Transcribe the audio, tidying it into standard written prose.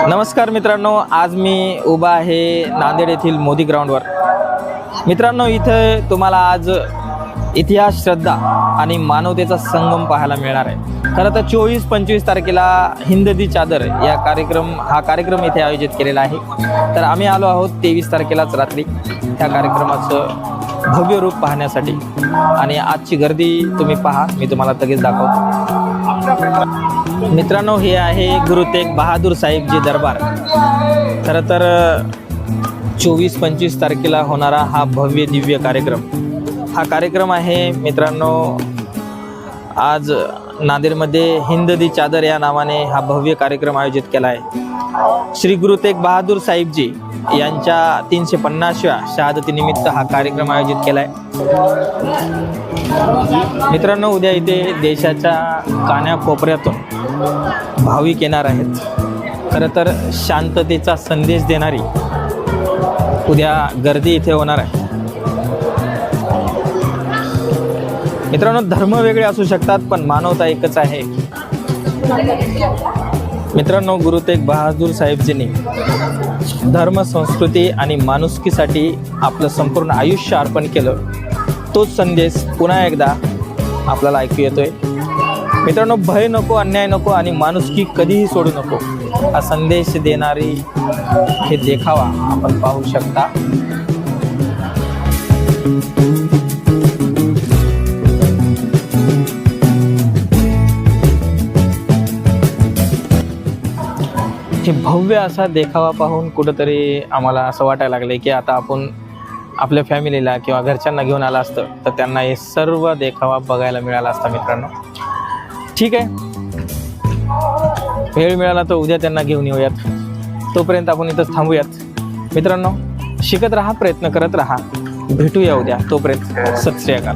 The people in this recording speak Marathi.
नमस्कार मित्रांनो, आज मी उभा आहे नांदेड येथील मोदी ग्राउंडवर. मित्रांनो, इथे तुम्हाला आज इतिहास, श्रद्धा आणि मानवतेचा संगम पाहायला मिळणार आहे. खरं तर 24-25 तारखेला हिंद दी चादर हा कार्यक्रम इथे आयोजित केलेला आहे. तर आम्ही आलो आहोत 23 तारखेलाच रात्री त्या कार्यक्रमाचं भव्य रूप पाहण्यासाठी. आणि आजची गर्दी तुम्ही पहा, मी तुम्हाला लगेच दाखवतो. मित्रांनो, हे आहे गुरु तेग बहादूर साहेबजी दरबार. खरं तर 24-25 तारखेला होणारा हा भव्य दिव्य कार्यक्रम आहे मित्रांनो. आज नांदेडमध्ये हिंद दी चादर या नावाने हा भव्य कार्यक्रम आयोजित केला आहे. श्री गुरु तेग बहादूर साहेबजी यांच्या 350व्या शहादतीनिमित्त हा कार्यक्रम आयोजित केला आहे. मित्रांनो, उद्या इथे देशाच्या कानाकोपऱ्यातून भाविक येणार आहेत. खरं तर शांततेचा संदेश देणारी उद्या गर्दी इथे होणार आहे. मित्रांनो, धर्म वेगळे असू शकतात, पण मानवता एकच आहे. मित्रांनो, गुरु तेग बहादूर साहेबजींनी धर्म, संस्कृती आणि माणुसकीसाठी आपलं संपूर्ण आयुष्य अर्पण केलं. तोच संदेश पुन्हा एकदा आपल्याला ऐकू येतोय. मित्रांनो, भय नको, अन्याय नको आणि माणुसकी कधीही सोडू नको हा संदेश देणारी हे देखावा आपण पाहू शकता. हे भव्य असा देखावा पाहून कुठंतरी आम्हाला असं वाटायला लागलं की आता आपण आपल्या फॅमिलीला किंवा घरच्यांना घेऊन आला असतं तर त्यांना हे सर्व देखावा बघायला मिळाला असता. मित्रांनो, ठीक आहे, वेळ मिळाला तर उद्या त्यांना घेऊन येऊयात. तोपर्यंत आपण इथंच थांबूयात. मित्रांनो, शिकत राहा, प्रयत्न करत राहा. भेटूया उद्या. तोपर्यंत सत श्री अकाल.